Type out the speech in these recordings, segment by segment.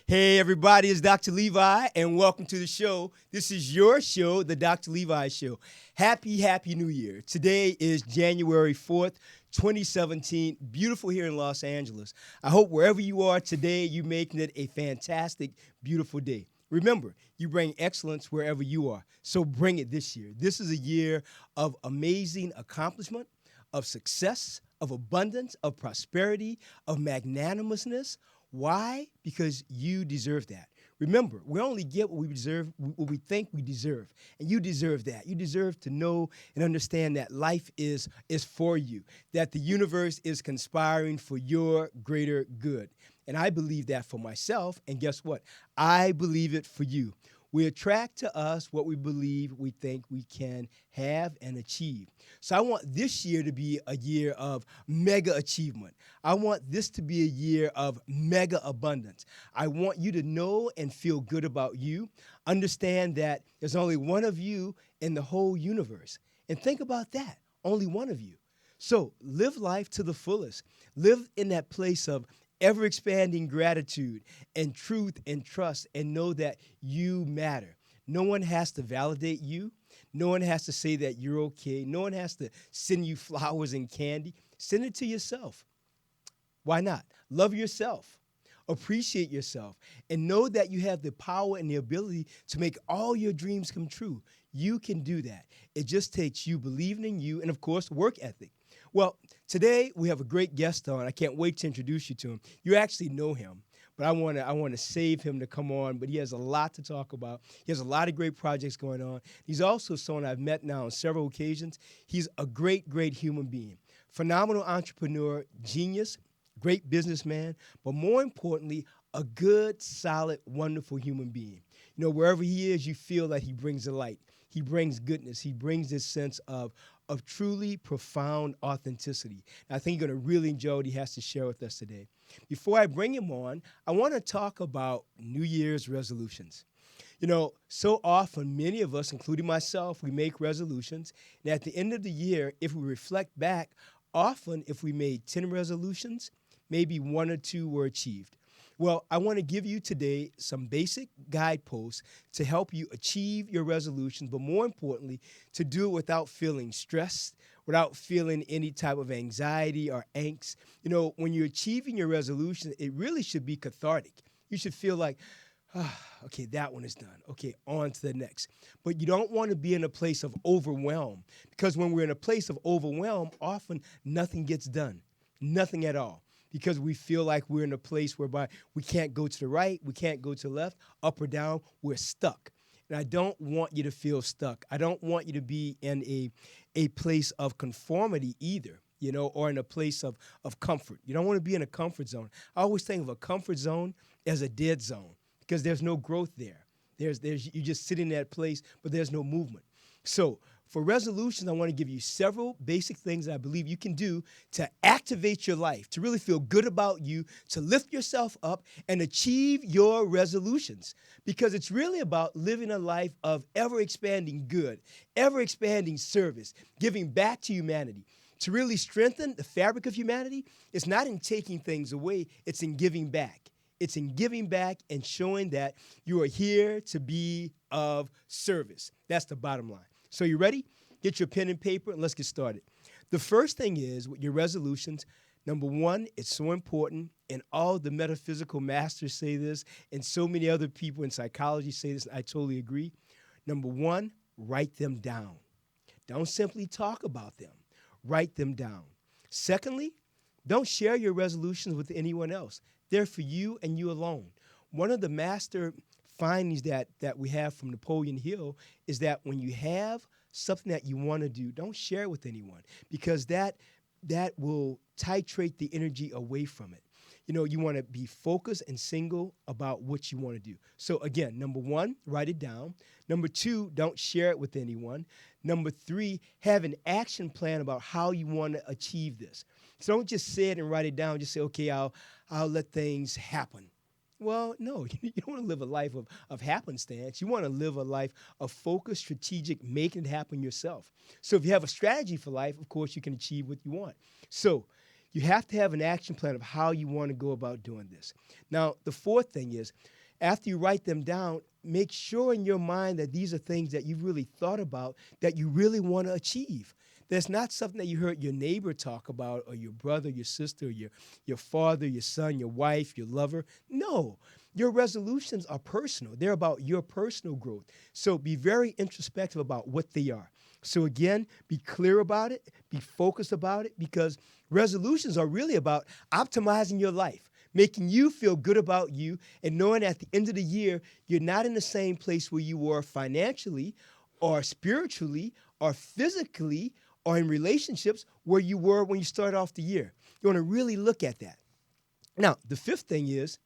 Hey, everybody, it's Dr. Levi, and welcome to the show. This is your show, The Dr. Levi Show. Happy New Year. Today is January 4th, 2017. Beautiful here in Los Angeles. I hope wherever you are today, you're making it a fantastic, beautiful day. Remember, you bring excellence wherever you are, so bring it this year. This is a year of amazing accomplishment, of success, of abundance, of prosperity, of magnanimousness. Why? Because you deserve that. Remember, we only get what we deserve, what we think we deserve. And you deserve that. You deserve to know and understand that life is for you, that the universe is conspiring for your greater good. And I believe that for myself. And guess what? I believe it for you. We attract to us what we believe we think we can have and achieve. So I want this year to be a year of mega achievement. I want this to be a year of mega abundance. I want you to know and feel good about you. Understand that there's only one of you in the whole universe. And think about that, only one of you. So live life to the fullest. Live in that place of ever-expanding gratitude and truth and trust, and know that you matter. No one has to validate you. No one has to say that you're okay. No one has to send you flowers and candy. Send it to yourself. Why not? Love yourself. Appreciate yourself. And know that you have the power and the ability to make all your dreams come true. You can do that. It just takes you believing in you and, of course, work ethic. Well, today we have a great guest on. I can't wait to introduce you to him. You actually know him, but I want to save him to come on, but he has a lot to talk about. He has a lot of great projects going on. He's also someone I've met now on several occasions. He's a great human being. Phenomenal entrepreneur, genius, great businessman, but more importantly, a good, solid, wonderful human being. You know, wherever he is, you feel that he brings the light. He brings goodness. He brings this sense of truly profound authenticity. And I think you're going to really enjoy what he has to share with us today. Before I bring him on, I want to talk about New Year's resolutions. You know, so often, many of us, including myself, we make resolutions. And at the end of the year, if we reflect back, often if we made 10 resolutions, maybe one or two were achieved. Well, I want to give you today some basic guideposts to help you achieve your resolutions, but more importantly, to do it without feeling stressed, without feeling any type of anxiety or angst. You know, when you're achieving your resolution, it really should be cathartic. You should feel like, okay, that one is done. Okay, on to the next. But you don't want to be in a place of overwhelm, because when we're in a place of overwhelm, often nothing gets done, nothing at all. Because we feel like we're in a place whereby we can't go to the right, we can't go to the left, up or down, we're stuck. And I don't want you to feel stuck. I don't want you to be in a place of conformity either, you know, or in a place of comfort. You don't want to be in a comfort zone. I always think of a comfort zone as a dead zone because there's no growth there. You just sit in that place, but there's no movement. So for resolutions, I want to give you several basic things that I believe you can do to activate your life, to really feel good about you, to lift yourself up and achieve your resolutions. Because it's really about living a life of ever-expanding good, ever-expanding service, giving back to humanity. To really strengthen the fabric of humanity, it's not in taking things away, it's in giving back. It's in giving back and showing that you are here to be of service. That's the bottom line. So you ready? Get your pen and paper and let's get started. The first thing is with your resolutions, number one, it's so important, and all the metaphysical masters say this, and so many other people in psychology say this, and I totally agree. Number one, write them down. Don't simply talk about them. Write them down. Secondly, don't share your resolutions with anyone else. They're for you and you alone. One of the master findings that we have from Napoleon Hill is that when you have something that you want to do, don't share it with anyone, because that will titrate the energy away from it. You know, you want to be focused and single about what you want to do. So again, number one, write it down. Number two, don't share it with anyone. Number three, have an action plan about how you want to achieve this. So don't just say it and write it down. Just say, okay, I'll let things happen. Well, no, you don't want to live a life of happenstance. You want to live a life of focused, strategic, making it happen yourself. So if you have a strategy for life, of course, you can achieve what you want. So You have to have an action plan of how you want to go about doing this. Now, the fourth thing is, after you write them down, make sure in your mind that these are things that you've really thought about, that you really want to achieve. That's not something that you heard your neighbor talk about, or your brother, your sister, your father, your son, your wife, your lover. No, your resolutions are personal. They're about your personal growth. So be very introspective about what they are. So again, be clear about it, be focused about it, because resolutions are really about optimizing your life, making you feel good about you, and knowing at the end of the year, you're not in the same place where you were financially or spiritually or physically or in relationships where you were when you started off the year. You want to really look at that. Now, the fifth thing is,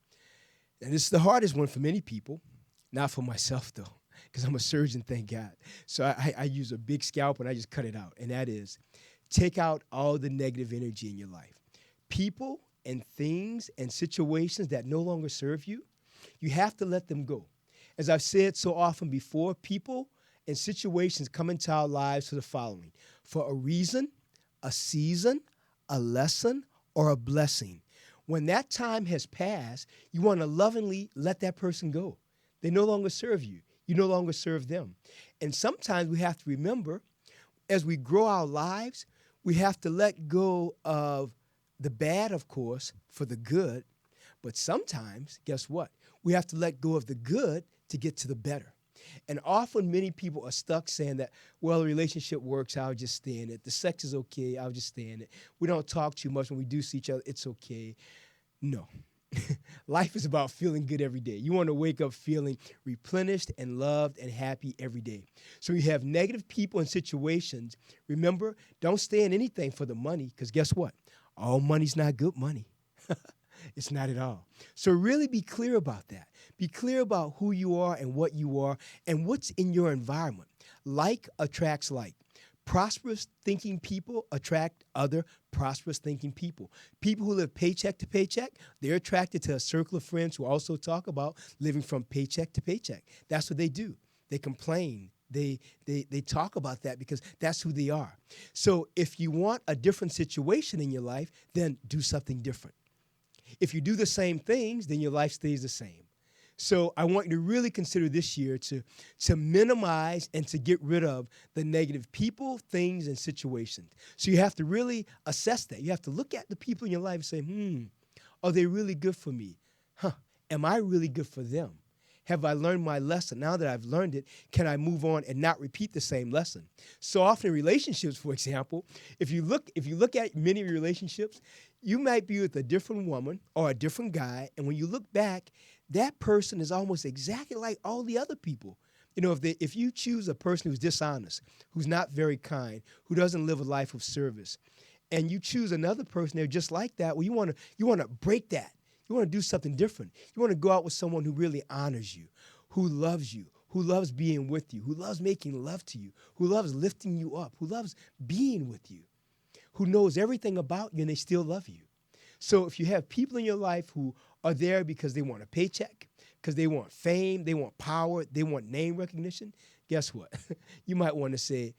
and this is the hardest one for many people, not for myself though, because I'm a surgeon, thank God. So I use a big scalpel and I just cut it out. And that is, take out all the negative energy in your life. People and things and situations that no longer serve you, you have to let them go. As I've said so often before, people and situations come into our lives for the following: for a reason, a season, a lesson, or a blessing. When that time has passed, you want to lovingly let that person go. They no longer serve you. You no longer serve them. And sometimes we have to remember, as we grow our lives, we have to let go of the bad, of course, for the good. But sometimes, guess what? We have to let go of the good to get to the better. And often many people are stuck saying that, well, the relationship works, I'll just stay in it. The sex is okay, I'll just stay in it. We don't talk too much. When we do see each other, it's okay. No. Life is about feeling good every day. You want to wake up feeling replenished and loved and happy every day. So you have negative people and situations. Remember, don't stay in anything for the money, because guess what? All money's not good money. It's not at all. So really be clear about that. Be clear about who you are and what's in your environment. Like attracts like. Prosperous thinking people attract other prosperous thinking people. People who live paycheck to paycheck, they're attracted to a circle of friends who also talk about living from paycheck to paycheck. That's what they do. They complain. They talk about that because that's who they are. So if you want a different situation in your life, then do something different. If you do the same things, then your life stays the same. So I want you to really consider this year to minimize and to get rid of the negative people, things, and situations. So you have to really assess that. You have to look at the people in your life and say, are they really good for me? Am I really good for them? Have I learned my lesson? Now that I've learned it, can I move on and not repeat the same lesson? So often in relationships, for example, if you look at many relationships, you might be with a different woman or a different guy, and when you look back, that person is almost exactly like all the other people. You know, if you choose a person who's dishonest, who's not very kind, who doesn't live a life of service, and you choose another person they're just like that, well, you want to break that. You want to do something different. You want to go out with someone who really honors you, who loves being with you, who loves making love to you, who loves lifting you up, who loves being with you, who knows everything about you and they still love you. So if you have people in your life who are there because they want a paycheck, because they want fame, they want power, they want name recognition, guess what? You might want to say,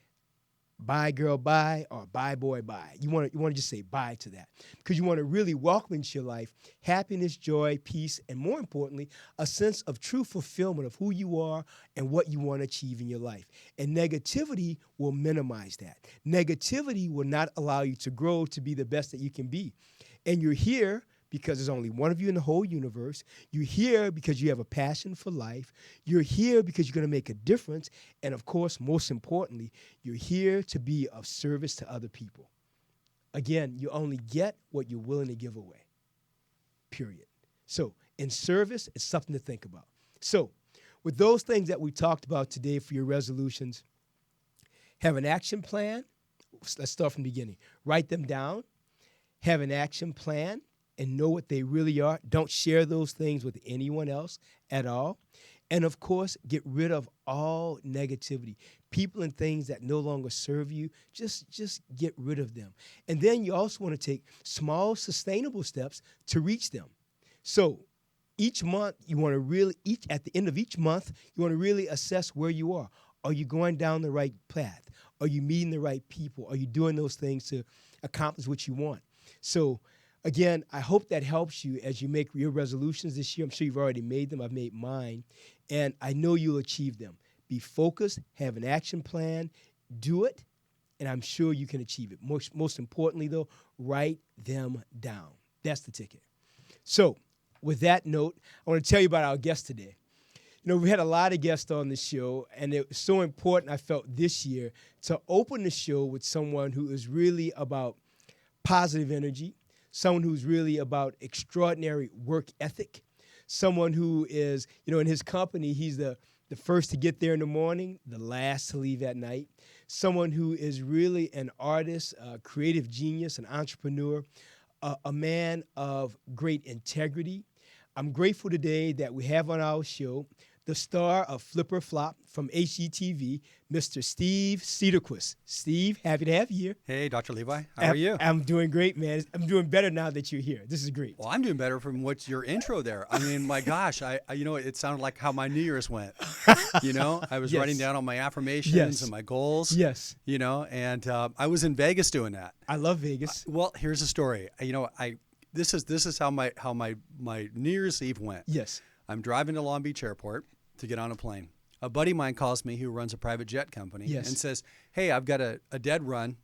bye, girl, bye, or bye, boy, bye. You want to just say bye to that, because you want to really welcome into your life happiness, joy, peace, and more importantly, a sense of true fulfillment of who you are and what you want to achieve in your life. And negativity will minimize that. Negativity will not allow you to grow to be the best that you can be. And you're here because there's only one of you in the whole universe. You're here because you have a passion for life. You're here because you're going to make a difference. And of course, most importantly, you're here to be of service to other people. Again, you only get what you're willing to give away, period. So in service, it's something to think about. So with those things that we talked about today for your resolutions, have an action plan. Let's start from the beginning. Write them down. Have an action plan and know what they really are. Don't share those things with anyone else at all. And of course, get rid of all negativity. People and things that no longer serve you, just get rid of them. And then you also want to take small, sustainable steps to reach them. So each month, at the end of each month, you want to really assess where you are. Are you going down the right path? Are you meeting the right people? Are you doing those things to accomplish what you want? So, again, I hope that helps you as you make your resolutions this year. I'm sure you've already made them. I've made mine. And I know you'll achieve them. Be focused, have an action plan, do it, and I'm sure you can achieve it. Most importantly, though, write them down. That's the ticket. So, with that note, I want to tell you about our guest today. You know, we had a lot of guests on the show, and it was so important, I felt, this year to open the show with someone who is really about positive energy, someone who's really about extraordinary work ethic, someone who is, you know, in his company, he's the first to get there in the morning, the last to leave at night, someone who is really an artist, a creative genius, an entrepreneur, a man of great integrity. I'm grateful today that we have on our show the star of Flip or Flop from HDTV, Mr. Steve Cederquist. Steve, happy to have you here. Hey, Dr. Levi. How are you? I'm doing great, man. I'm doing better now that you're here. This is great. Well, I'm doing better from what's your intro there. I mean, my gosh, I you know, it sounded like how my New Year's went. You know, I was writing down all my affirmations and my goals. Yes. You know, and I was in Vegas doing that. I love Vegas. Well, here's the story. You know, this is how my New Year's Eve went. Yes. I'm driving to Long Beach Airport to get on a plane. A buddy of mine calls me who runs a private jet company and says, hey, I've got a dead run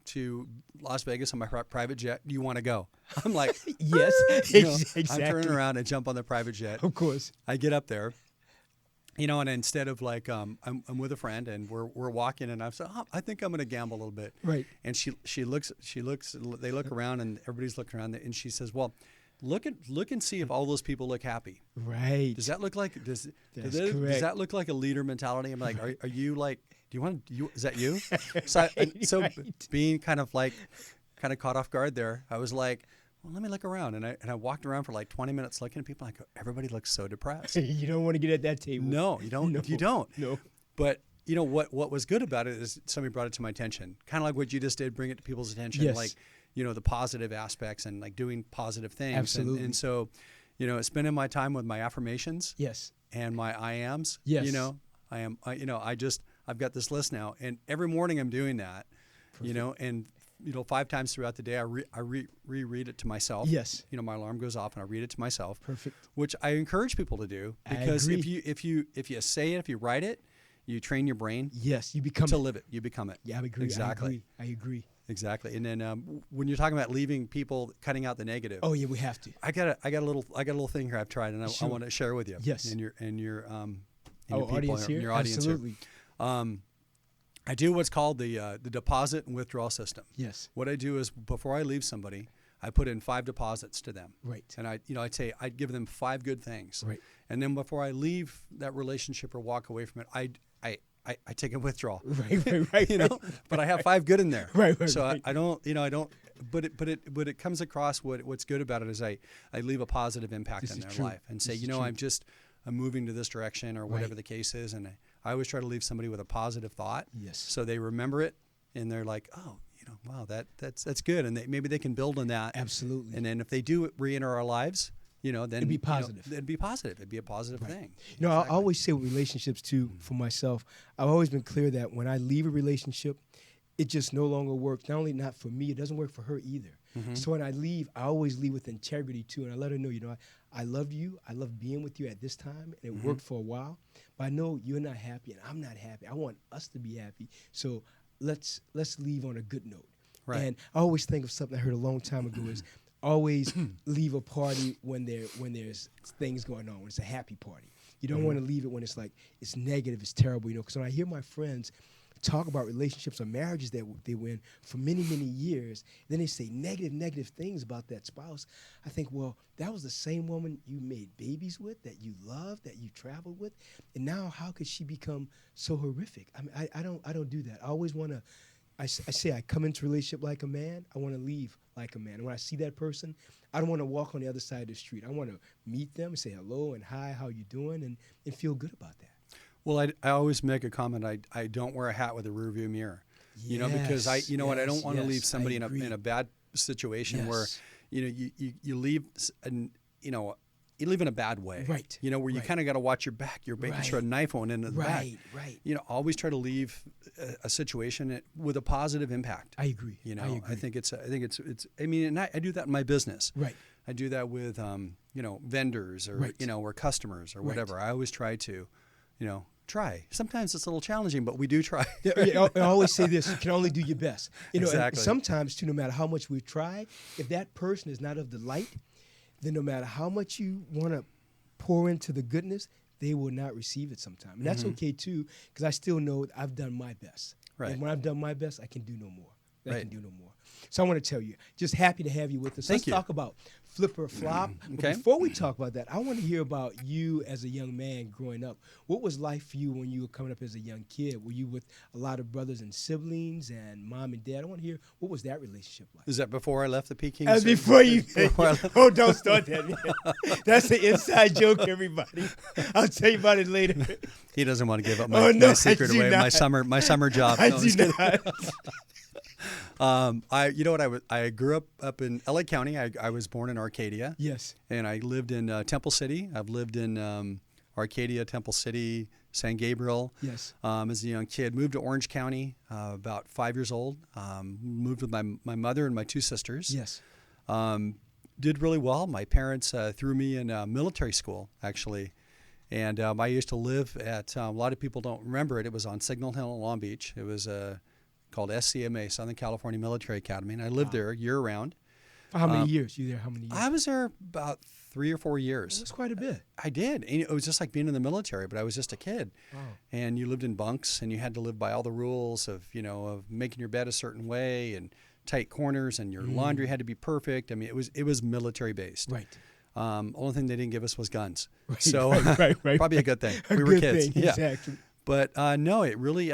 to Las Vegas on my private jet. Do you want to go? I'm like, yes, you know, exactly. I'm turning around and jump on the private jet. Of course. I get up there, you know, and instead of like, I'm with a friend and we're walking and I'm saying, I think I'm going to gamble a little bit. Right. And she looks, they look around and everybody's looking around and she says, well, look and see if all those people look happy. Right. Does that look like does correct. that look like a leader mentality? I'm like, are you like? Do you want? Is that you? So Right. Being kind of caught off guard there, I was like, well, let me look around, and I walked around for like 20 minutes looking at people. Like everybody looks so depressed. You don't want to get at that table. No, you don't. No. You don't. No. But you know what was good about it is somebody brought it to my attention. Kind of like what you just did, bring it to people's attention. Yes. Like, you know, the positive aspects and like doing positive things. Absolutely. And so, you know, spending my time with my affirmations. Yes. And my I ams. Yes. You know, I've got this list now, and every morning I'm doing that. Perfect. You know, and you know, 5 times throughout the day I reread it to myself. Yes. You know, my alarm goes off and I read it to myself. Perfect. Which I encourage people to do because if you say it, if you write it, you train your brain. Yes, you become to live it. You become it. Yeah, I agree. Exactly. I agree. Exactly. And then when you're talking about leaving people, cutting out the negative. Oh yeah, we have to. I got a little thing here I've tried, and I want to share with you. Yes. And your audience here. Your audience Absolutely. Here. I do what's called the deposit and withdrawal system. Yes. What I do is before I leave somebody, I put in 5 deposits to them. Right. And I'd say I'd give them 5 good things. Right. And then before I leave that relationship or walk away from it, I take a withdrawal. Right. You know, but I have 5 good in there. Right. So right. I don't, but it comes across what's good about it is I leave a positive impact in their life and say, I'm moving to this direction or whatever the case is. And I always try to leave somebody with a positive thought. Yes. So they remember it and they're like, oh, wow, that's good. And maybe they can build on that. Absolutely. And then if they do re-enter our lives, then it'd be positive. It'd be positive. It'd be a positive thing. You know, exactly. I always say with relationships too, for myself, I've always been clear that when I leave a relationship, it just no longer works. Not only not for me, it doesn't work for her either. Mm-hmm. So when I leave, I always leave with integrity too, and I let her know, I love you. I love being with you at this time, and it worked for a while. But I know you're not happy, and I'm not happy. I want us to be happy. So let's leave on a good note. Right. And I always think of something I heard a long time ago is always leave a party when there's things going on, when it's a happy party. You don't want to leave it when it's like it's negative, it's terrible, because when I hear my friends talk about relationships or marriages that they were in for many, many years, then they say negative things about that spouse. I think, well, that was the same woman you made babies with, that you loved, that you traveled with, and now how could she become so horrific? I mean, I don't do that. I always want to. I say I come into a relationship like a man. I want to leave like a man. And when I see that person, I don't want to walk on the other side of the street. I want to meet them, say hello and hi, how you doing, and feel good about that. Well, I always make a comment. I don't wear a hat with a rearview mirror, because I don't want to leave somebody in a bad situation where, you leave, and live in a bad way. Right. You know, where you kind of got to watch your back. You're making sure a knife won't into the back. Right. You know, always try to leave a situation with a positive impact. I agree. You know, I think it's. I mean, and I do that in my business. Right. I do that with you know, vendors or you know, or customers or whatever. I always try to, you know, try. Sometimes it's a little challenging, but we do try. I always say this: you can only do your best. You know, exactly. And sometimes too, no matter how much we try, if that person is not of the light, then no matter how much you want to pour into the goodness, they will not receive it sometime. And that's okay too, because I still know I've done my best. Right. And when I've done my best, I can do no more. I can Right. do no more. So I want to tell you, just happy to have you with us. Thank Let's you. talk about flip or flop. But Okay. before we talk about that, I want to hear about you as a young man growing up. What was life for you when you were coming up as a young kid? Were you with a lot of brothers and siblings and mom and dad? I want to hear, what was that relationship like? Is that before I left the Peking? Before you, Before I left- oh, don't start that, man. That's an inside joke, everybody. I'll tell you about it later. He doesn't want to give up Oh, my, no, my secret I do away. not. My summer job. I No, I'm just do kidding. not. You know what? I grew up in LA County. I was born in Arcadia. Yes. And I lived in Temple City. I've lived in Arcadia, Temple City, San Gabriel. Yes. As a young kid, moved to Orange County about 5 years old. Moved with my mother and my two sisters. Yes. Did really well. My parents threw me in military school, actually. And I used to live at, a lot of people don't remember it. It was on Signal Hill in Long Beach. It was called SCMA, Southern California Military Academy. And I lived there year round. For how many years? You there how many years? I was there about 3 or 4 years. That's quite a bit. I did. And it was just like being in the military, but I was just a kid. Oh. And you lived in bunks, and you had to live by all the rules of, you know, of making your bed a certain way and tight corners, and your laundry had to be perfect. I mean, it was military based. Right. Only thing they didn't give us was guns. Right, So right. probably a good thing. A We were good kids. thing, Yeah. exactly. But no, it really,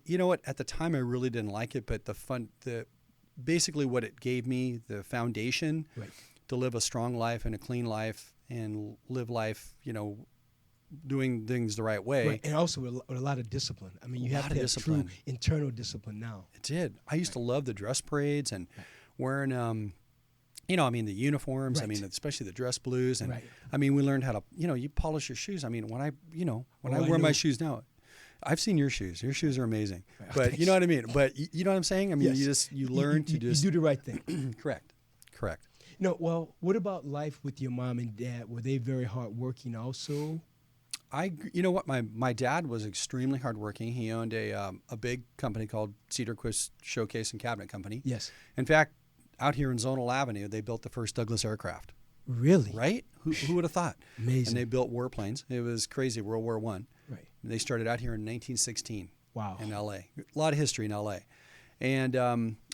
you know what, at the time I really didn't like it, but basically what it gave me, the foundation Right. to live a strong life and a clean life and live life, you know, doing things the right way. Right. And also with a lot of discipline. I mean, you A have lot to of have discipline. true internal discipline now. It did. I used to love the dress parades and wearing, you know, I mean, the uniforms, I Right. mean, especially the dress blues. And Right. I mean, we learned how to, you know, you polish your shoes. I mean, when I I wear my know. shoes now, I've seen your shoes. Your shoes are amazing. Right. But you know what I mean? But you know what I'm saying? I mean, Yes. you learn to you just. do the right thing. Correct. No, well, what about life with your mom and dad? Were they very hardworking also? You know what? My dad was extremely hardworking. He owned a big company called Cederquist Showcase and Cabinet Company. Yes. In fact, out here in Zonal Avenue, they built the first Douglas aircraft. Really? Right? Who would have thought? Amazing. And they built warplanes. It was crazy. World War I. Right. They started out here in 1916. Wow. In L.A. A lot of history in L.A. And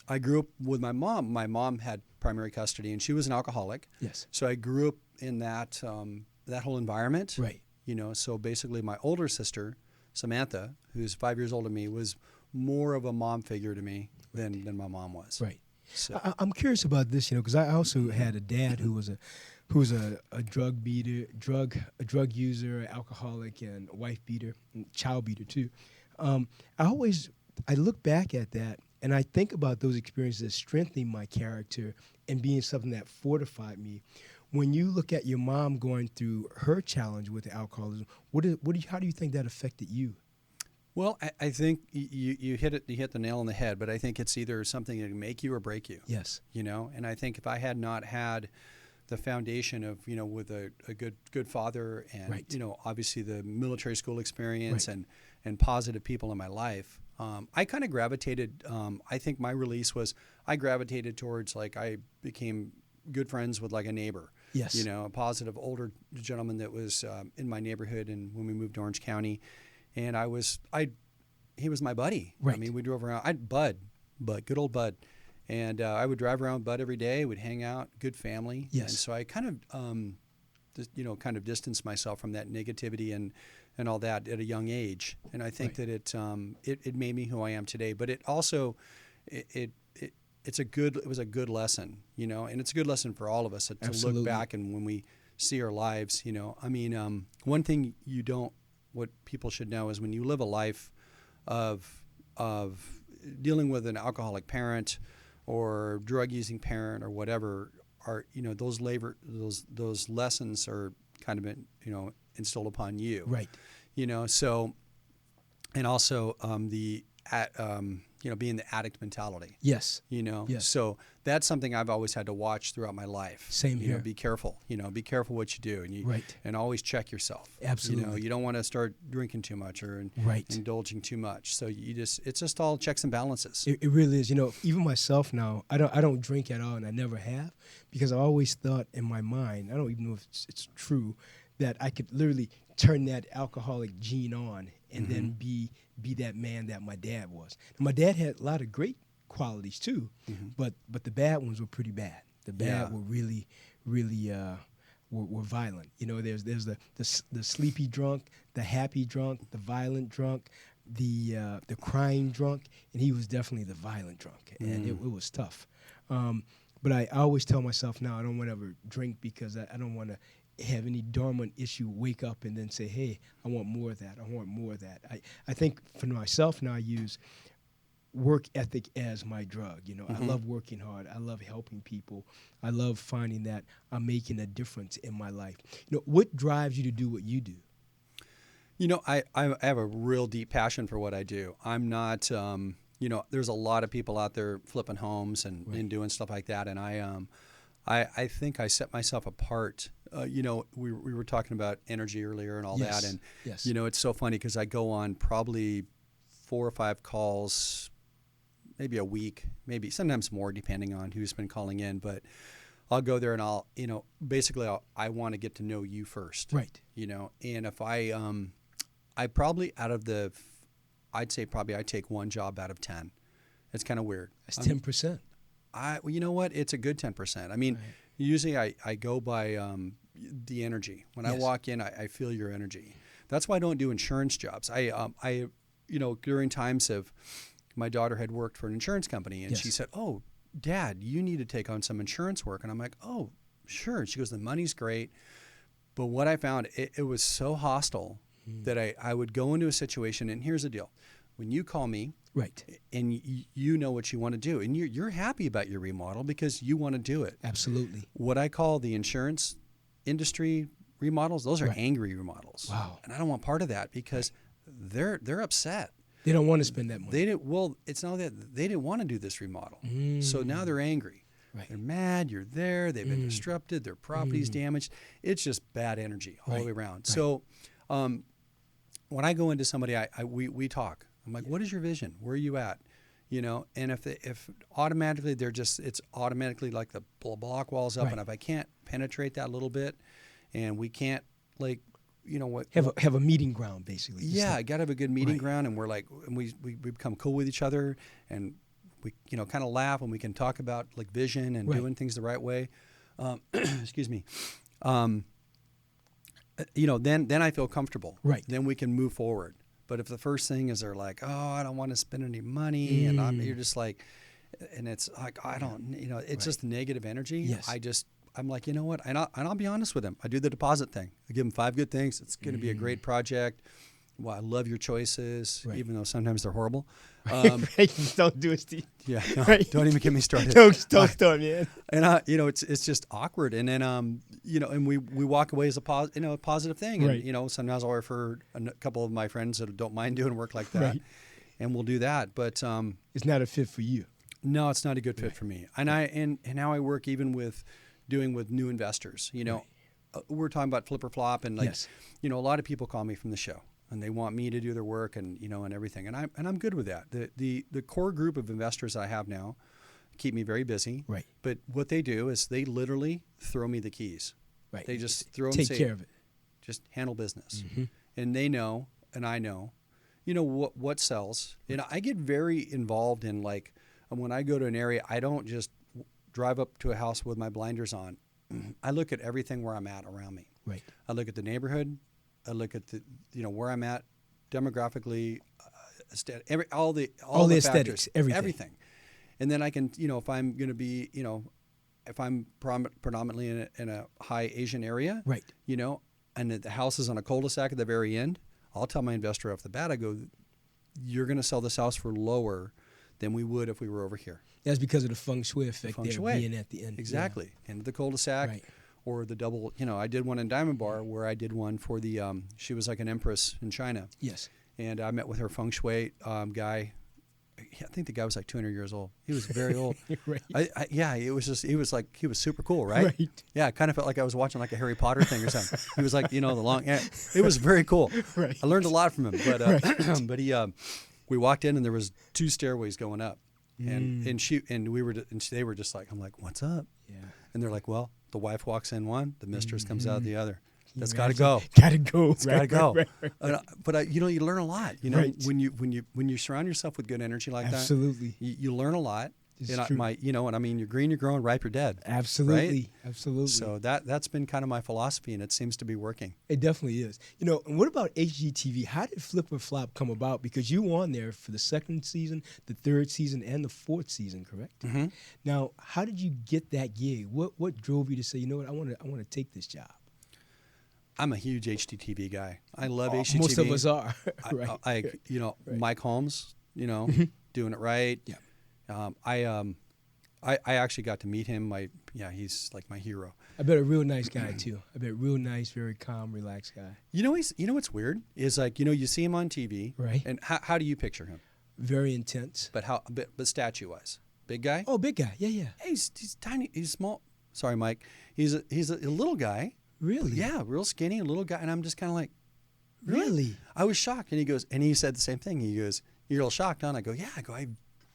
I grew up with my mom. My mom had primary custody, and she was an alcoholic. Yes. So I grew up in that whole environment. Right. You know, so basically my older sister, Samantha, who's 5 years older than me, was more of a mom figure to me than my mom was. Right. So, I'm curious about this, you know, because I also had a dad who was a drug drug user, alcoholic, and a wife beater, and child beater too. I look back at that and I think about those experiences as strengthening my character and being something that fortified me. When you look at your mom going through her challenge with alcoholism, how do you think that affected you? well, I think you hit the nail on the head, but I think it's either something that can make you or break you. Yes. You know, and I think if I had not had the foundation of, you know, with a good father and, Right. you know, obviously the military school experience Right. and positive people in my life, I kind of gravitated, I think my release was I gravitated towards, like, I became good friends with like a neighbor. Yes. You know, a positive older gentleman that was in my neighborhood, and when we moved to Orange County, and he was my buddy. Right. I mean, we drove around. Bud, good old Bud, and I would drive around with Bud every day. We'd hang out, good family. Yes. And so I kind of, kind of distanced myself from that negativity and all that at a young age. And I think Right. that it made me who I am today. But it also, it was a good lesson, you know, and it's a good lesson for all of us to Absolutely. look back and when we see our lives, you know. I mean, one thing what people should know is when you live a life of dealing with an alcoholic parent or drug using parent or whatever, are, you know, those lessons are kind of been, instilled upon you. Right. So, and also being the addict mentality. Yes. Yes. So that's something I've always had to watch throughout my life. Same here. Be careful. Be careful what you do, and always check yourself. Absolutely. You don't want to start drinking too much or indulging too much. So it's just all checks and balances. It really is. Even myself now, I don't drink at all, and I never have, because I always thought in my mind, I don't even know if it's true, that I could literally turn that alcoholic gene on and then be that man that my dad was. And my dad had a lot of great qualities too, but the bad ones were pretty bad. The bad were really, really were violent. There's the sleepy drunk, the happy drunk, the violent drunk, the crying drunk, and he was definitely the violent drunk, and it was tough. But I always tell myself now I don't want to ever drink, because I don't want to have any dormant issue wake up and then say, hey, I want more of that. I want more of that. I think for myself now I use work ethic as my drug. I love working hard. I love helping people. I love finding that I'm making a difference in my life. What drives you to do what you do? I have a real deep passion for what I do. I'm not, there's a lot of people out there flipping homes and doing stuff like that. And I think I set myself apart. We were talking about energy earlier and all that. And, it's so funny because I go on probably 4 or 5 calls, maybe a week, maybe sometimes more depending on who's been calling in. But I'll go there and I'll, basically I want to get to know you first. Right. And if I probably I'd say I take 1 job out of 10. It's kind of weird. That's 10%. Well, you know what? It's a good 10%. I mean, usually I go by the energy. When I walk in, I feel your energy. That's why I don't do insurance jobs. I during times of, my daughter had worked for an insurance company, and she said, "Oh, Dad, you need to take on some insurance work." And I'm like, "Oh, sure." And she goes, "The money's great." But what I found, it was so hostile that I would go into a situation, and here's the deal. When you call me, and you know what you want to do, and you're happy about your remodel because you want to do it. Absolutely. What I call the insurance industry remodels, those are angry remodels. Wow. And I don't want part of that because they're upset. They don't want to spend that money. It's not that they didn't want to do this remodel. So now they're angry. Right. They're mad, you're there, they've been disrupted, their property's damaged. It's just bad energy all the way around. Right. So when I go into somebody, we talk. I'm like, what is your vision? Where are you at? And if automatically it's automatically like the block walls up, and if I can't penetrate that a little bit, and we can't have a meeting ground basically. I got to have a good meeting ground, and we're like, and we become cool with each other, and we kind of laugh, and we can talk about like vision and doing things the right way. Excuse me. Then I feel comfortable. Right. Then we can move forward. But if the first thing is they're like, oh, I don't want to spend any money, and you're just like, and it's like, I don't, it's just negative energy. Yes. I'm like, you know what? And I'll be honest with them. I do the deposit thing. I give them 5 good things. It's going to be a great project. Well, I love your choices, even though sometimes they're horrible. Don't do it, Steve. Yeah, no, don't even get me started. don't start, man. And it's just awkward. And then and we walk away as a positive thing. And sometimes I'll refer a couple of my friends that don't mind doing work like that, and we'll do that. But it's not a fit for you. No, it's not a good fit for me. And and now I work even with new investors. We're talking about flip or flop, and a lot of people call me from the show. And they want me to do their work and and everything, and I'm good with that. The core group of investors I have now keep me very busy. Right. But what they do is they literally throw me the keys. Right. They just throw them. Take care of it. Just handle business, and they know, and I know, what sells. And I get very involved in when I go to an area, I don't just drive up to a house with my blinders on. I look at everything where I'm at around me. Right. I look at the neighborhood. I look at the where I'm at demographically, all the aesthetics, factors, everything, and then I can if I'm going to be if I'm predominantly in a high Asian area, right? And the house is on a cul-de-sac at the very end, I'll tell my investor off the bat, I go, you're going to sell this house for lower than we would if we were over here. That's because of the feng shui effect. Being at the end. Exactly, end of the cul-de-sac. Right. or the double. I did one in Diamond Bar where I did one for the. She was like an empress in China. Yes. And I met with her feng shui guy. I think the guy was like 200 years old. He was very old. Right. It was just, he was super cool, right? Right. Yeah, I kind of felt like I was watching like a Harry Potter thing or something. He was like, the long, yeah, it was very cool. Right. I learned a lot from him, but, Right. but we walked in and there was 2 stairways going up and they were just like, I'm like, what's up? Yeah. And they're like, well, the wife walks in one, the mistress comes out the other. That's got to go. Got to go. It's got to go. Right. But you learn a lot. Right. When you surround yourself with good energy like Absolutely. that, you learn a lot. It's And true. and I mean, you're green, you're growing, ripe, you're dead. Absolutely. Right? Absolutely. So that's been kind of my philosophy, and it seems to be working. It definitely is. And what about HGTV? How did Flip or Flop come about? Because you were on there for the 2nd season, the 3rd season, and the 4th season, correct? Mm-hmm. Now, how did you get that gig? What drove you to say, I want to take this job? I'm a huge HDTV guy. I love HDTV. Most of us are. Right. Right. Mike Holmes, doing it right. Yeah. I actually got to meet him. He's like my hero. I bet a real nice guy too. I bet real nice, very calm, relaxed guy. What's weird is like, you see him on TV. Right. And how do you picture him? Very intense. But statue wise, big guy. Oh, big guy. Yeah, yeah. Hey, he's tiny. He's small. Sorry, Mike. He's a little guy. Really? Yeah, real skinny, a little guy, and I'm just kind of like, really? I was shocked, and he said the same thing. He goes, "You're a little shocked, huh?" And I go, "Yeah." I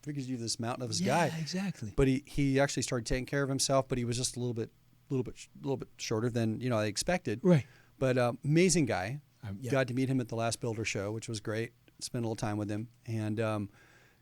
figured you this mountain of this guy. Yeah, exactly. But he actually started taking care of himself, but he was just a little bit shorter than I expected. Right. But amazing guy. Yeah. Got to meet him at the last Builder show, which was great. Spent a little time with him, and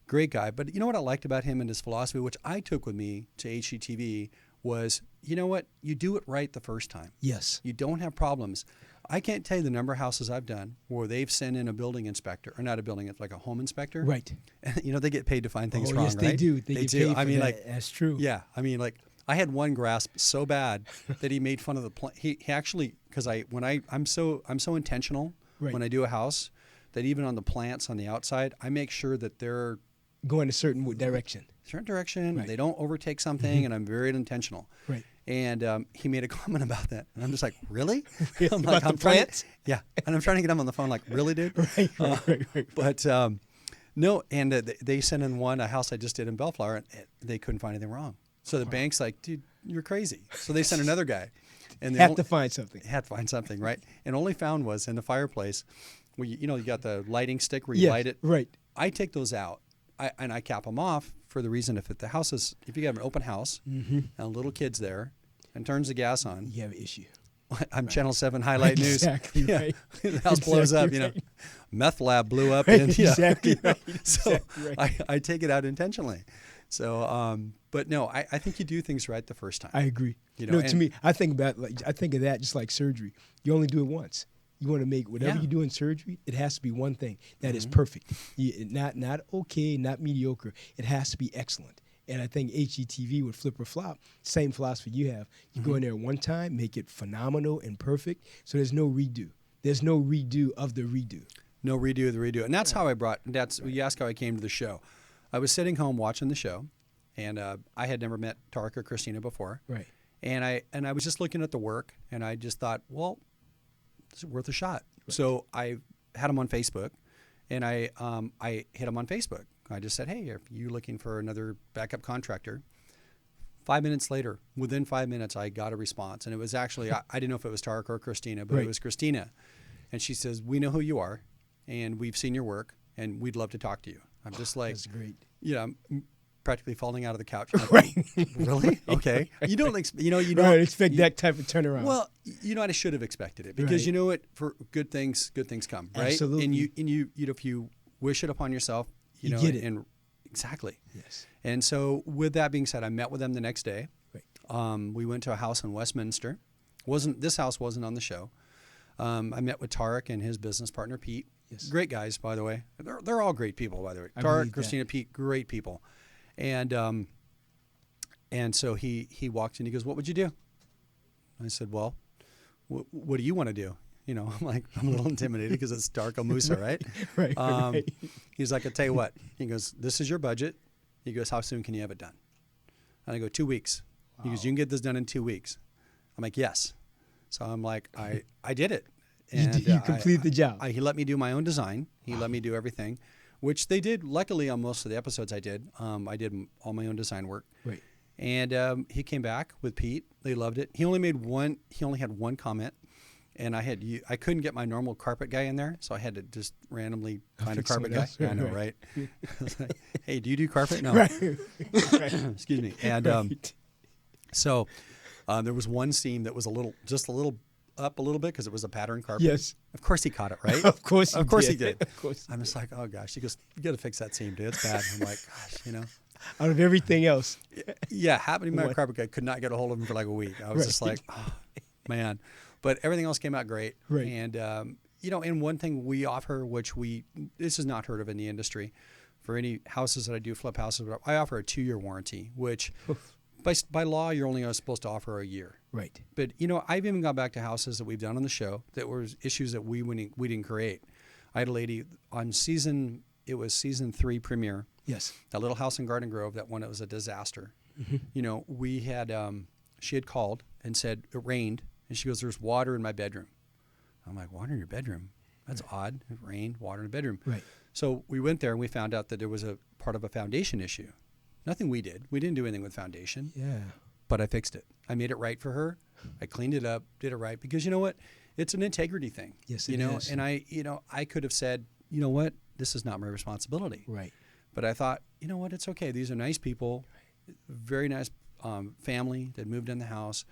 great guy. But you know what I liked about him and his philosophy, which I took with me to HGTV, was, you do it right the first time. Yes. You don't have problems. I can't tell you the number of houses I've done where they've sent in a building inspector, or not a building, it's like a home inspector. Right. And, they get paid to find things wrong, yes, right? they do. They get do. paid for that. That's true. Yeah. I mean, like, I had one grasp so bad that he made fun of the he actually, because I'm so intentional when I do a house that even on the plants on the outside, I make sure that they're going a certain direction. Right. They don't overtake something, and I'm very intentional. Right. And he made a comment about that, and I'm just like, really? I'm like, I'm plants? Yeah, and I'm trying to get him on the phone, like, really, dude? Right. But no, and they sent in a house I just did in Bellflower, and they couldn't find anything wrong. So the bank's like, dude, you're crazy. So they sent another guy, and they had to find something, right? And only found was in the fireplace, where you got the lighting stick where you light it. Right. I take those out. I cap them off for the reason if you have an open house and little kids there and turns the gas on, you have an issue. I'm Channel 7 Highlight News. Exactly right. The house blows up, right. Meth lab blew up. Right. And, Exactly right. So Exactly right. I take it out intentionally. So, but no, I think you do things right the first time. I agree. To me, I think of that just like surgery. You only do it once. You want to make whatever you do in surgery, it has to be one thing that is perfect. Not okay, not mediocre. It has to be excellent. And I think HGTV with Flip or Flop, same philosophy you have. You go in there one time, make it phenomenal and perfect, so there's no redo. There's no redo of the redo. No redo of the redo. And that's how you ask how I came to the show. I was sitting home watching the show, and I had never met Tarek or Christina before. Right. And I was just looking at the work, and I just thought, well, it's worth a shot. Right. So I had them on Facebook, and I hit them on Facebook. I just said, hey, are you looking for another backup contractor? 5 minutes later, within 5 minutes, I got a response. And it was actually, I didn't know if it was Tarek or Christina, but it was Christina. And she says, we know who you are, and we've seen your work, and we'd love to talk to you. I'm just like, that's great. I'm practically falling out of the couch. Like, right. Really? Okay. You don't expect that type of turnaround. Well, I should have expected it because you know what? For good things come, right? Absolutely. And you if you wish it upon yourself, you know, get it. and exactly. Yes. And so, with that being said, I met with them the next day. Right. We went to a house in Westminster. This house wasn't on the show. I met with Tarek and his business partner Pete. Yes. Great guys, by the way. They're all great people, by the way. Tarek, Christina, Pete, great people. And so he walked in. He goes, "What would you do?" I said, "Well, what do you want to do?" I'm a little intimidated because it's Darko Musa, right? Right. He's like, I'll tell you what. He goes, this is your budget. He goes, how soon can you have it done? And I go, 2 weeks. Wow. He goes, you can get this done in 2 weeks. I'm like, yes. So I'm like, I did it. And you completed the job. He let me do my own design. He let me do everything, which they did. Luckily, on most of the episodes I did all my own design work. Right. And he came back with Pete. They loved it. He only had one comment. And I couldn't get my normal carpet guy in there, so I had to just randomly find a carpet guy. Yeah, I know, right? I was like, hey, do you do carpet? No. Right. Excuse me. And so there was one seam that was just a little up a little bit because it was a pattern carpet. Yes. Of course he caught it, right? Of course he did. Of course. I'm just like, oh gosh. He goes, you got to fix that seam, dude. It's bad. I'm like, gosh, Out of everything else. Yeah, happening my carpet guy could not get a hold of him for like a week. I was just like, oh, man. But everything else came out great. Right. And, and one thing we offer, which this is not heard of in the industry, for any houses that I do, flip houses, I offer a 2-year warranty, which by law, you're only supposed to offer a year. Right. But, I've even gone back to houses that we've done on the show that were issues that we didn't create. I had a lady on season 3 premiere. Yes. That little house in Garden Grove, that one, it was a disaster. Mm-hmm. We had, she had called and said it rained. And she goes, there's water in my bedroom. I'm like, water in your bedroom? That's odd. It rained, water in the bedroom. Right. So we went there and we found out that there was a part of a foundation issue. Nothing we did. We didn't do anything with foundation. Yeah. But I fixed it. I made it right for her. I cleaned it up, did it right. Because you know what? It's an integrity thing. Yes, it is. And I could have said, you know what? This is not my responsibility. Right. But I thought, you know what? It's okay. These are nice people. Very nice family that moved in the house.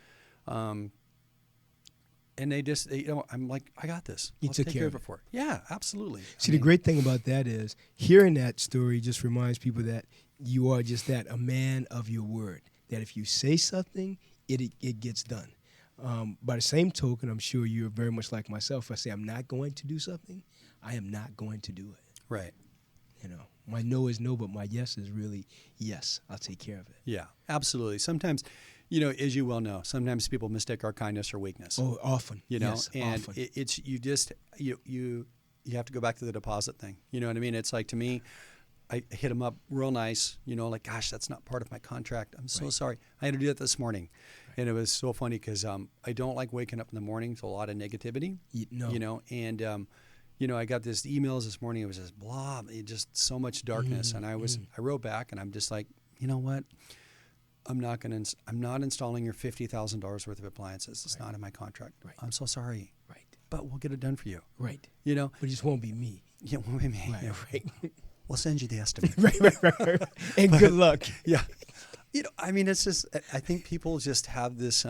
And they just, I'm like, I got this. You took take care of it for it. Yeah, absolutely. See, the great thing about that is hearing that story just reminds people that you are just that, a man of your word. That if you say something, it gets done. By the same token, I'm sure you're very much like myself. If I say I'm not going to do something, I am not going to do it. Right. My no is no, but my yes is really yes. I'll take care of it. Yeah, absolutely. Sometimes, as you well know, sometimes people mistake our kindness or weakness. Oh, often. Yes, and often. It's you have to go back to the deposit thing. You know what I mean? It's like, to me, I hit them up real nice. Like, gosh, that's not part of my contract. I'm so sorry. I had to do that this morning, and it was so funny because I don't like waking up in the morning to a lot of negativity. And I got this emails this morning. It was just blah, just so much darkness. And I wrote back, and I'm just like, you know what? I'm not installing your $50,000 worth of appliances. It's not in my contract. Right. I'm so sorry. Right. But we'll get it done for you. Right. But it just won't be me. Yeah, it won't be me. Right. Yeah. Right. We'll send you the estimate. right. And good luck. Yeah. It's just, I think people just have this,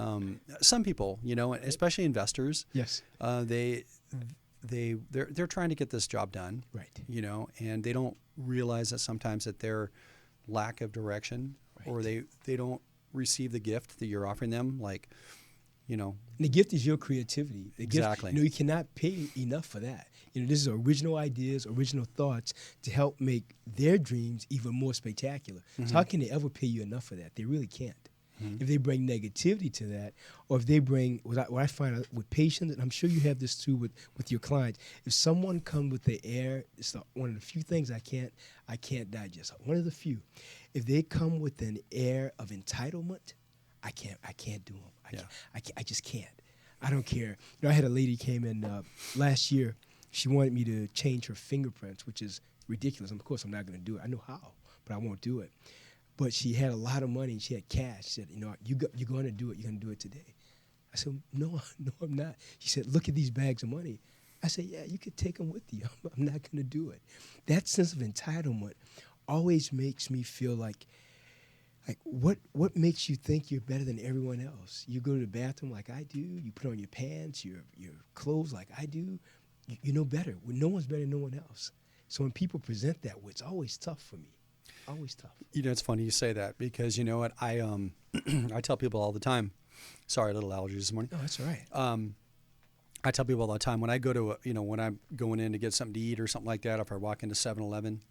some people, especially investors. Yes. They're trying to get this job done. Right. And they don't realize that sometimes that their lack of direction, or they don't receive the gift that you're offering them, like, And the gift is your creativity. Exactly. You cannot pay enough for that. This is original ideas, original thoughts to help make their dreams even more spectacular. Mm-hmm. So how can they ever pay you enough for that? They really can't. Mm-hmm. If they bring negativity to that, or if they bring, what I find out with patients, and I'm sure you have this too with your clients, if someone comes with the air, it's one of the few things I can't digest. One of the few. If they come with an air of entitlement, I can't do them. I just can't. I don't care. I had a lady came in last year. She wanted me to change her fingerprints, which is ridiculous. Of course, I'm not going to do it. I know how, but I won't do it. But she had a lot of money and she had cash. She said, you're going to do it. You're going to do it today. I said, no, I'm not. She said, look at these bags of money. I said, yeah, you could take them with you. I'm not going to do it. That sense of entitlement always makes me feel like what makes you think you're better than everyone else? You go to the bathroom like I do. You put on your pants, your clothes like I do. You know better. No one's better than no one else. So when people present that way, it's always tough for me. Always tough. It's funny you say that because you know what? I I tell people all the time. Sorry, a little allergies this morning. No, that's all right. I tell people all the time when I go to when I'm going in to get something to eat or something like that. If I walk into 7-Eleven,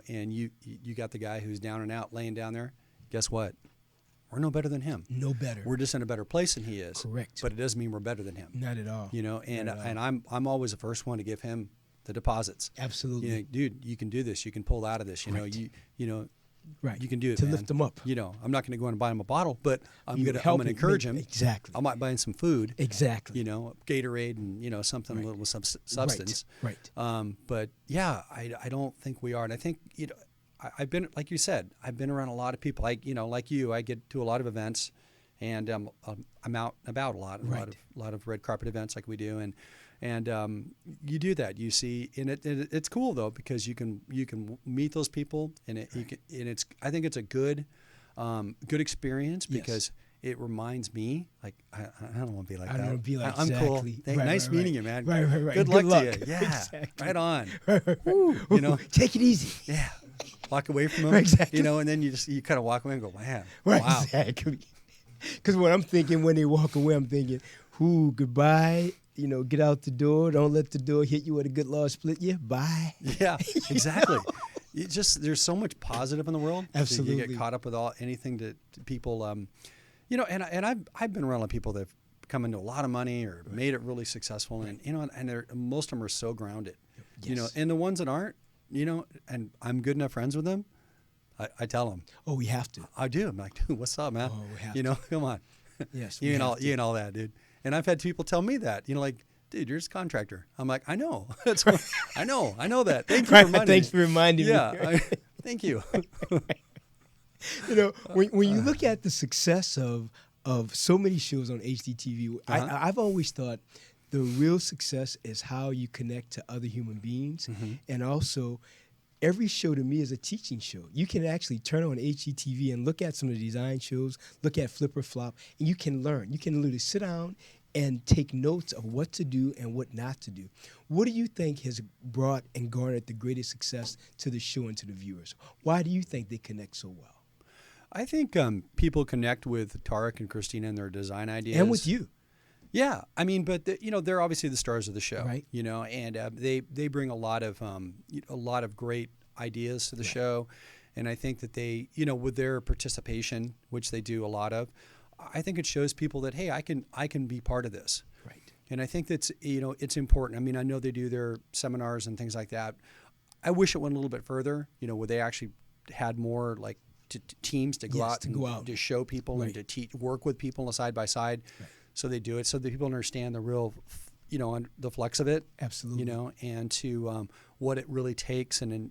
and you got the guy who's down and out laying down there. Guess what? We're no better than him. No better. We're just in a better place than he is. Correct. But it doesn't mean we're better than him. Not at all. And I'm always the first one to give him the deposits. Absolutely. Dude, you can do this. You can pull out of this. Right. you can do it, to man. lift them up. You know, I'm not going to go and buy him a bottle, but I'm going to encourage him. Exactly. I might buy him some food. Exactly. You know, Gatorade and, you know, something a little with some substance. Right. But yeah, I don't think we are. And I think, you know, I've been, like you said, I've been around a lot of people. You know, like you, I get to a lot of events, and I'm out and about a lot, a lot of red carpet events like we do, and you do that. You see, and it's cool though, because you can meet those people, and I think it's a good experience, because it reminds me, like, I don't want to be like that. I don't want to be like I'm exactly. cool. Nice meeting you, man. Right. Good luck to you. Yeah. Exactly. Right on. Woo, you know, take it easy. Yeah. Walk away from them. Exactly. You know, and then you kind of walk away and go, man. Right. Wow. Exactly. Because what I'm thinking when they walk away, I'm thinking, goodbye. You know, get out the door. Don't let the door hit you with a good Lord split you. Bye. Yeah, exactly. There's so much positive in the world. Absolutely. You get caught up with anything to people, you know, and I've been around people that have come into a lot of money or made it really successful, and you know, and most of them are so grounded. Yes. You know, and the ones that aren't, you know, and I'm good enough friends with them, I tell them. Oh, we have to. I do. I'm like, dude, what's up, man? Oh, we have you know, come on. Yes. you and all that, dude. And I've had people tell me that, you know, like, dude, you're just a contractor. I'm like, I know. I know that. Thank you for reminding me. Thanks for reminding me. Yeah, thank you. You know, when you look at the success of so many shows on HDTV, I've always thought the real success is how you connect to other human beings, and also every show to me is a teaching show. You can actually turn on HDTV and look at some of the design shows, look at Flip or Flop, and you can learn. You can literally sit down and take notes of what to do and what not to do. What do you think has brought and garnered the greatest success to the show and to the viewers? Why do you think they connect so well? I think people connect with Tarek and Christina and their design ideas. And with you. Yeah, I mean, but you know, they're obviously the stars of the show, right? You know, and they bring a lot of great ideas to the show, and I think that they, you know, with their participation, which they do a lot of, I think it shows people that, hey, I can be part of this, right? And I think that's, you know, it's important. I mean, I know they do their seminars and things like that. I wish it went a little bit further, you know, where they actually had more like teams to go out to show people and to work with people side by side. Right. So they do it so that people understand the real, you know, the flex of it. Absolutely. You know, and to what it really takes and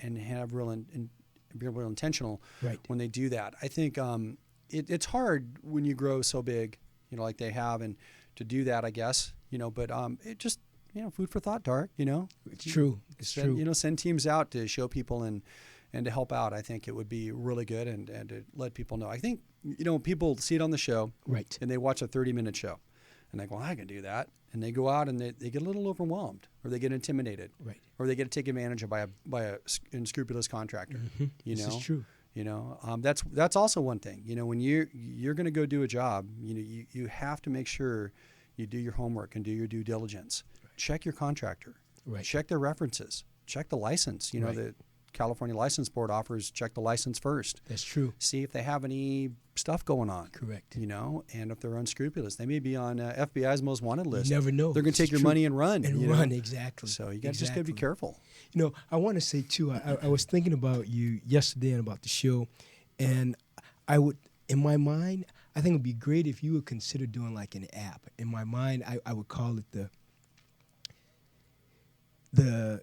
have be real intentional when they do that. I think it's hard when you grow so big, you know, like they have, and to do that, I guess, you know, but it just, you know, food for thought, Dark, you know. It's true. It's true. You know, send teams out to show people and to help out. I think it would be really good and to let people know. I think, you know, people see it on the show, right, and they watch a 30-minute show, and they go, I can do that, and they go out and they get a little overwhelmed, or they get intimidated, right, or they get taken advantage of by a unscrupulous contractor. You know, this is true. You know, that's also one thing. You know, when you're going to go do a job, you know, you have to make sure you do your homework and do your due diligence. Right. Check your contractor. Right. Check their references. Check the license. You know, the California License Board offers check the license first. That's true. See if they have any stuff going on. Correct. You know, and if they're unscrupulous, they may be on FBI's most wanted list. You never know. They're going to take your money and run. Exactly. So you just got to be careful. You know, I want to say too. I was thinking about you yesterday and about the show, and I would, in my mind, I think it would be great if you would consider doing like an app. In my mind, I would call it the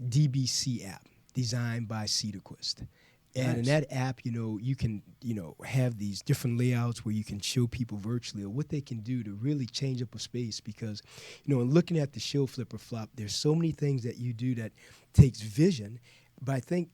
DBC app, designed by Cederquist. And in that app, you know, you can, you know, have these different layouts where you can show people virtually or what they can do to really change up a space. Because, you know, in looking at the show Flip or Flop, there's so many things that you do that takes vision. But I think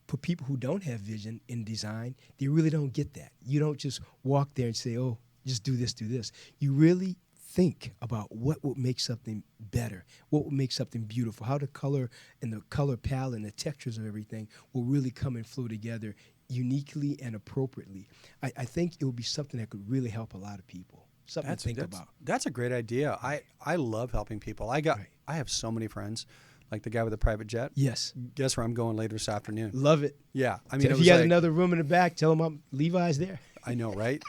for people who don't have vision in design, they really don't get that. You don't just walk there and say, oh, just do this, do this. You really think about what would make something better, what would make something beautiful, how the color and the color palette and the textures of everything will really come and flow together uniquely and appropriately. I think it would be something that could really help a lot of people. Something to think about. That's a great idea. I love helping people. I have so many friends, like the guy with the private jet. Yes. Guess where I'm going later this afternoon? Love it. Yeah. I mean, if he has another room in the back, tell him Levi's there. I know, right?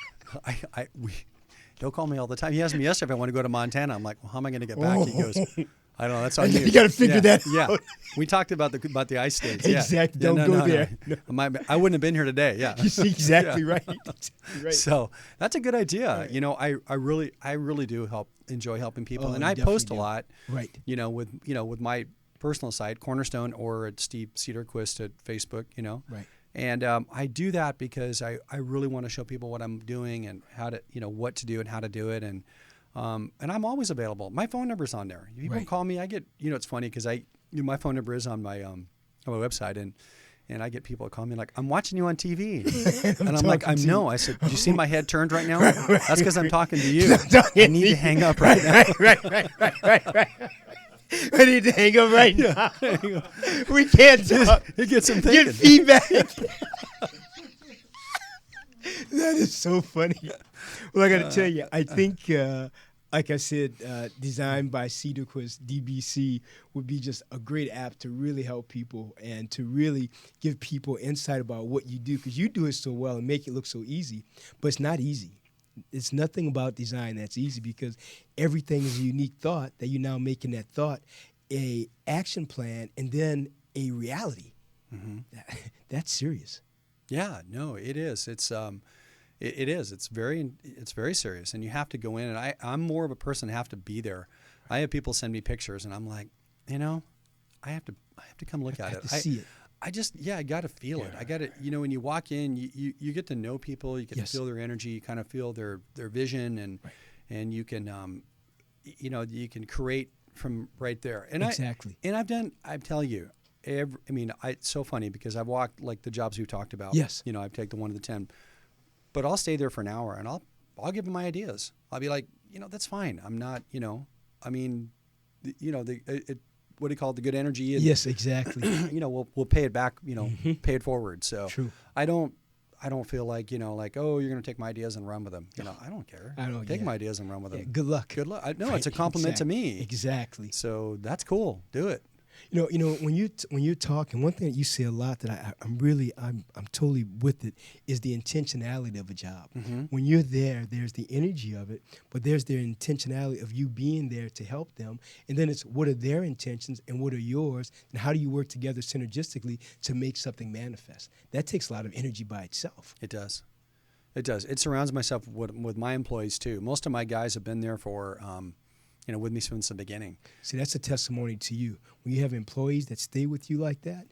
He'll call me all the time. He asked me yesterday if I want to go to Montana. I'm like, well, how am I going to get back? He goes, I don't know. That's on you. You got to figure that Yeah. out. We talked about the ice skates. Yeah. Exactly. Yeah, Don't go there. No. I wouldn't have been here today. Yeah. You see, exactly right. Exactly right. So that's a good idea. Right. You know, I really do enjoy helping people, Oh, and I definitely post a do. lot. Right. With my personal site, Cornerstone, or at Steve Cederquist at Facebook. Right. And I do that because I really want to show people what I'm doing and how to, what to do and how to do it. And I'm always available. My phone number's on there. If people call me, I get, it's funny because my phone number is on my website, and I get people that call me like, I'm watching you on TV. And I'm like, I know. I said, do you see my head turned right now? That's because I'm talking to you. I need to hang up right now. Right. I need to hang up right now. We can't talk. It gets them thinking. Get feedback. That is so funny. Well, I got to tell you, I think, like I said, designed by Cederquist, DBC, would be just a great app to really help people and to really give people insight about what you do, because you do it so well and make it look so easy, but it's not easy. It's nothing about design that's easy, because everything is a unique thought that you're now making that thought a action plan and then a reality. Mm-hmm. That's serious. Yeah, no, it is. It's it is. It's very serious, and you have to go in. And I'm more of a person that have to be there. I have people send me pictures, and I'm like, I have to come look at it. See it. I got to feel it. I got to, when you walk in, you get to know people, you get to feel their energy, you kind of feel their vision, and you can, you can create from right there. And exactly. I tell you, it's so funny because I've walked like the jobs we've talked about. Yes. I've taken the 1 to the 10, but I'll stay there for an hour and I'll give them my ideas. I'll be like, that's fine. I'm not, what do you call it? The good energy. And, yes, exactly. We'll pay it back, pay it forward. So true. I don't feel like, oh, you're going to take my ideas and run with them. I don't care. Take my ideas and run with them. Good luck. Good luck. No, it's a compliment to me. Exactly. So that's cool. Do it. When you're talking, one thing that you say a lot that I'm totally with it is the intentionality of a job. Mm-hmm. When you're there's the energy of it, but there's the intentionality of you being there to help them, and then it's what are their intentions and what are yours, and how do you work together synergistically to make something manifest. That takes a lot of energy by itself. It does. It surrounds myself with my employees too. Most of my guys have been there for with me since the beginning. See, that's a testimony to you. When you have employees that stay with you like that,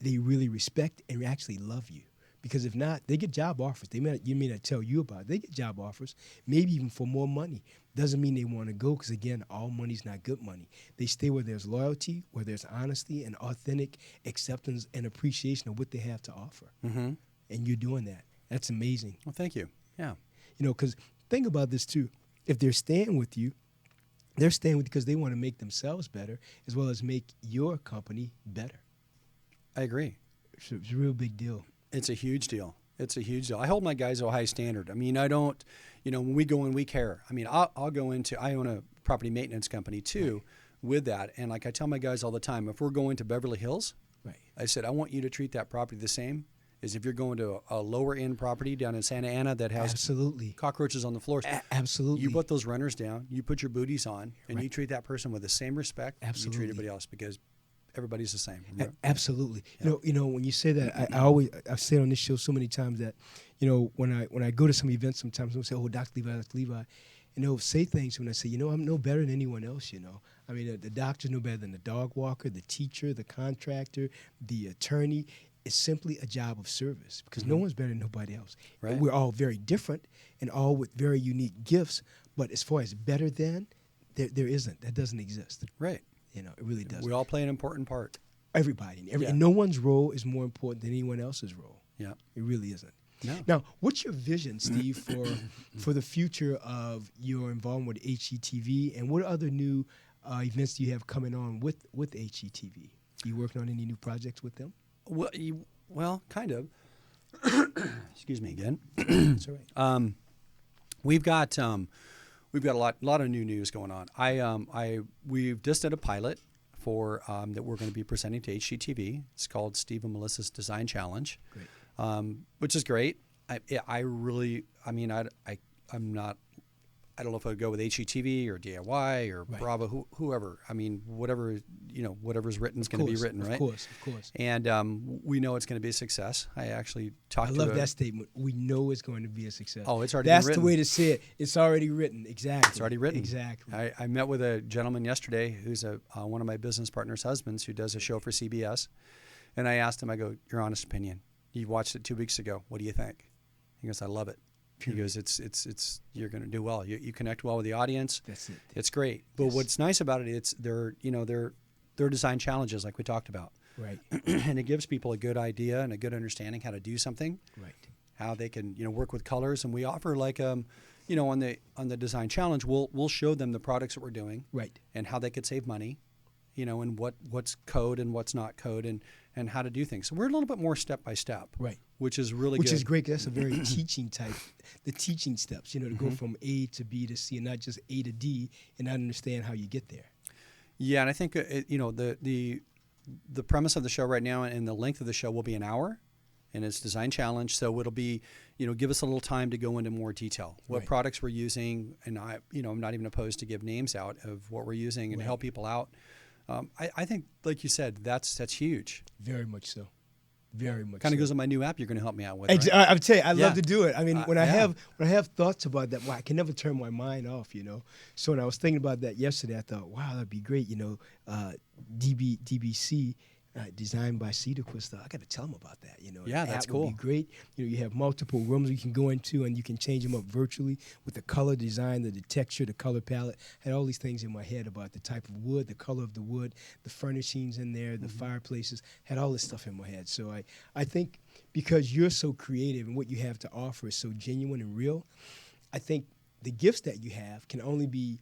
they really respect and actually love you. Because if not, they get job offers. You may not tell you about it. They get job offers, maybe even for more money. Doesn't mean they want to go, because, again, all money's not good money. They stay where there's loyalty, where there's honesty and authentic acceptance and appreciation of what they have to offer. Mm-hmm. And you're doing that. That's amazing. Well, thank you. Yeah. Because think about this, too. If they're staying with you, they're staying with you because they want to make themselves better as well as make your company better. I agree. It's a real big deal. It's a huge deal. I hold my guys to a high standard. I don't, when we go in, we care. I'll go into, I own a property maintenance company too with that. And like I tell my guys all the time, if we're going to Beverly Hills, I said, I want you to treat that property the same as if you're going to a lower end property down in Santa Ana that has absolutely cockroaches on the floors. Absolutely. You put those runners down, you put your booties on, and you treat that person with the same respect absolutely. You treat everybody else, because everybody's the same. Absolutely. Yeah. When you say that, I've said on this show so many times that, when I go to some events, sometimes they'll say, "Oh, Dr. Levi," and they'll say things when I say, I'm no better than anyone else. The doctor's no better than the dog walker, the teacher, the contractor, the attorney. It's simply a job of service, because no one's better than nobody else. Right. We're all very different and all with very unique gifts, but as far as better than, there isn't. That doesn't exist. Right. It really doesn't. We all play an important part. Everybody. And no one's role is more important than anyone else's role. Yeah. It really isn't. No. Now, what's your vision, Steve, for the future of your involvement with HDTV, and what other new events do you have coming on with HDTV? Are you working on any new projects with them? Well, kind of. Excuse me again. That's all right. We've got a lot of new news going on. We've just did a pilot for that we're going to be presenting to HDTV. It's called Steve and Melissa's Design Challenge, which is great. I don't know if I would go with HDTV or DIY or Bravo, whoever. I mean, whatever's written is going to be written, right? Of course. And we know it's going to be a success. I actually talked to I love that statement. We know it's going to be a success. Oh, it's already That's been written. the way to say it. It's already written. Exactly. It's already written. Exactly. I met with a gentleman yesterday who's one of my business partner's husbands who does a show for CBS. And I asked him, I go, your honest opinion. You watched it 2 weeks ago. What do you think? He goes, I love it. He goes, it's you're going to do well. You connect well with the audience. That's it. It's great. But what's nice about it, it's they're design challenges like we talked about. Right. And it gives people a good idea and a good understanding how to do something. Right. How they can work with colors, and we offer like on the design challenge, we'll show them the products that we're doing. Right. And how they could save money. And what's code and what's not code, and how to do things. So we're a little bit more step by step, right? Which is really which good. is great. That's a very teaching type. The teaching steps, to go from A to B to C, and not just A to D, and not understand how you get there. Yeah, and I think the premise of the show right now and the length of the show will be an hour, and it's design challenge. So it'll be give us a little time to go into more detail. What products we're using, and I'm not even opposed to give names out of what we're using and help people out. I think, like you said, that's huge. Very much so. Very much. Kind of goes on my new app. You're going to help me out with. Right? I'll tell you, I love to do it. I mean, when I have thoughts about that, I can never turn my mind off. So when I was thinking about that yesterday, I thought, wow, that'd be great. DBC. Designed by Cederquist. I got to tell them about that. Yeah, that's cool. Would be great. You have multiple rooms you can go into, and you can change them up virtually with the color design, the texture, the color palette. I had all these things in my head about the type of wood, the color of the wood, the furnishings in there, the fireplaces. Had all this stuff in my head. So I think because you're so creative and what you have to offer is so genuine and real, I think the gifts that you have can only be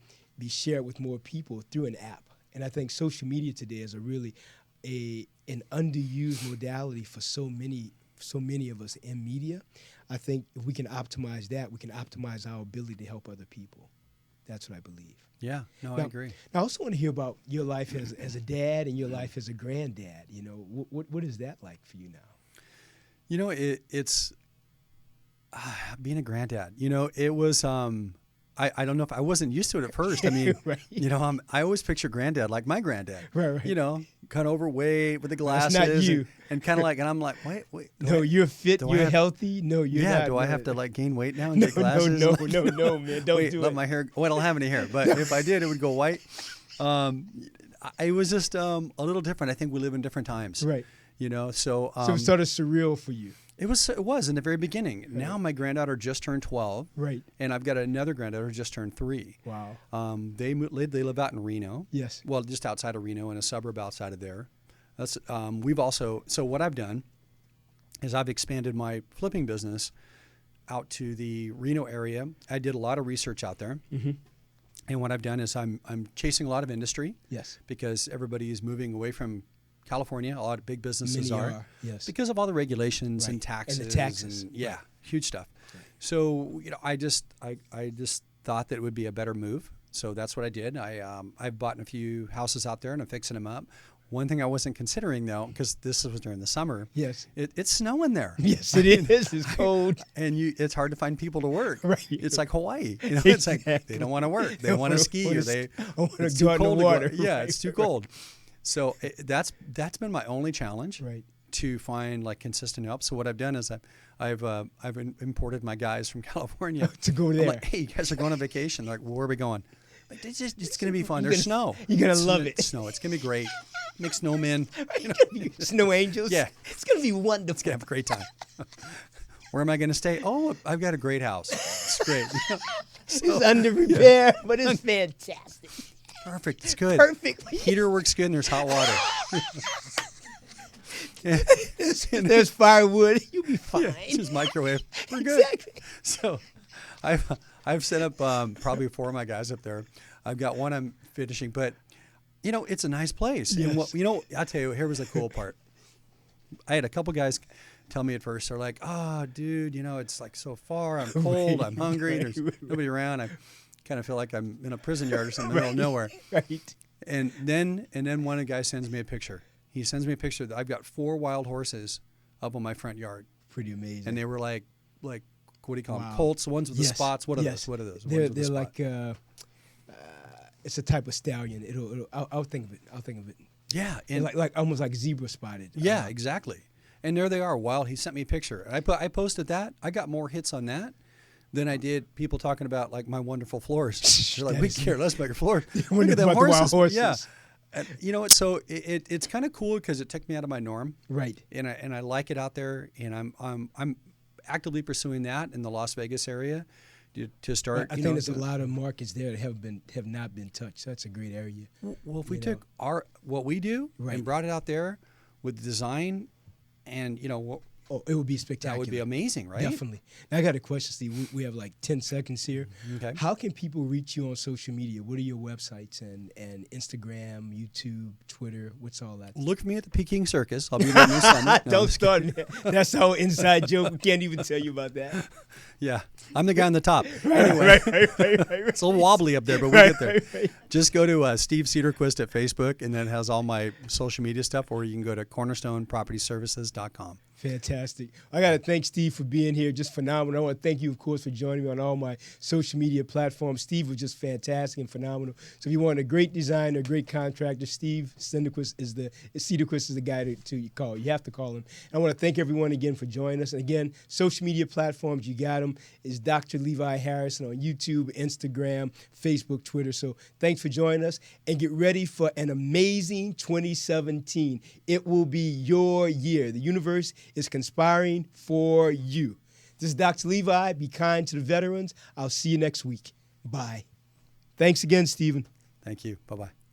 shared with more people through an app. And I think social media today is an underused modality for so many of us in media. I think if we can optimize that, we can optimize our ability to help other people. That's what I believe. Yeah, I agree. Now, I also want to hear about your life as a dad and your life as a granddad. What is that like for you now? It's being a granddad. It was. I don't know if I wasn't used to it at first. I mean, I always picture granddad like my granddad. Right. Kind of overweight with the glasses. That's not you. And kind of like, and I'm like, wait. No, you're fit. You're healthy. No, you're not. Yeah. Do I have to like gain weight now and get glasses? No, man. Don't do it. Let my hair. Well, I don't have any hair, but if I did, it would go white. It was just a little different. I think we live in different times. Right. So it's sort of surreal for you. It was in the very beginning. Right. Now my granddaughter just turned 12. Right. And I've got another granddaughter who just turned 3. Wow. They live out in Reno. Yes. Well, just outside of Reno, in a suburb outside of there. That's so what I've done is I've expanded my flipping business out to the Reno area. I did a lot of research out there. Mm-hmm. And what I've done is I'm chasing a lot of industry. Yes. Because everybody is moving away from California. A lot of big businesses are. Yes. Because of all the regulations and taxes. And the taxes. And, huge stuff. Right. So, I just thought that it would be a better move. So that's what I did. I've bought a few houses out there and I'm fixing them up. One thing I wasn't considering though, because this was during the summer. Yes. It's snowing there. Yes, it is. It's cold. And it's hard to find people to work. Right. It's like Hawaii. Exactly. It's like they don't want to work. They want to ski or they want to go out in the water. Yeah, it's too cold. So that's been my only challenge, right? To find like consistent help. So what I've done is I've imported my guys from California to go there. I'm like, hey, you guys are going on vacation. They're like, well, where are we going? Like, it's going to be fun. There's snow. You're going to love it. Snow. It's going to be great. Make snowmen. Snow angels. Yeah. It's going to be wonderful. It's going to have a great time. Where am I going to stay? Oh, I've got a great house. It's great. It's under repair, but it's fantastic. Perfect. It's good. Perfect. Heater works good and there's hot water. There's firewood. You'll be fine. Yeah, it's just microwave. We're good. Exactly. So I've set up probably 4 of my guys up there. I've got one I'm finishing, but it's a nice place. Yes. And I'll tell you, here was the cool part. I had a couple guys tell me at first, they're like, oh, dude, it's like so far. I'm cold. I'm hungry. There's nobody around. I kind of feel like I'm in a prison yard or something in the middle of nowhere. Right. And then one of the guys sends me a picture. He sends me a picture that I've got 4 wild horses up on my front yard. Pretty amazing. And they were like what do you call them? Wow. Colts, the ones with the Yes. spots. What are Yes. those? What are those? They're Ones with the they're spot. like it's a type of stallion. I'll think of it. I'll think of it. Yeah, And and like almost like zebra spotted. yeah, exactly. And there they are. Wild. He sent me a picture. And I posted that. I got more hits on that than I did people talking about like my wonderful floors. They're like, That we is- care less about your floors. When Look they at them brought the wild horses. horses. Yeah. And you know what? So it's kind of cool because it took me out of my norm, Right. and I like it out there, and I'm actively pursuing that in the Las Vegas area to start. I think there's a lot of markets there that have not been touched. So that's a great area. Well, if we you took what we do Right. and brought it out there with design, and Oh, it would be spectacular. that would be amazing, right? Definitely. Now, I got a question, Steve. We have like 10 seconds here. Okay. How can people reach you on social media? What are your websites and Instagram, YouTube, Twitter? What's all that? Look for me at the Peking Circus. I'll be there this summer. No, I'm Don't just start. That's our inside joke. We can't even tell you about that. kidding. Yeah, I'm the guy on the top. Anyway, right. it's a little wobbly up there, but we get there. Just go to Steve Cederquist at Facebook, and then it has all my social media stuff, or you can go to cornerstonepropertyservices.com. Fantastic. I got to thank Steve for being here. Just phenomenal. I want to thank you, of course, for joining me on all my social media platforms. Steve was just fantastic and phenomenal. So if you want a great designer, a great contractor, Steve Cederquist is the guy to call. You have to call him. I want to thank everyone again for joining us. And again, social media platforms, you got them, is Dr. Levi Harrison on YouTube, Instagram, Facebook, Twitter. So thanks for joining us, and get ready for an amazing 2017. It will be your year. The universe is conspiring for you. This is Dr. Levi. Be kind to the veterans. I'll see you next week. Bye. Thanks again, Stephen. Thank you. Bye-bye.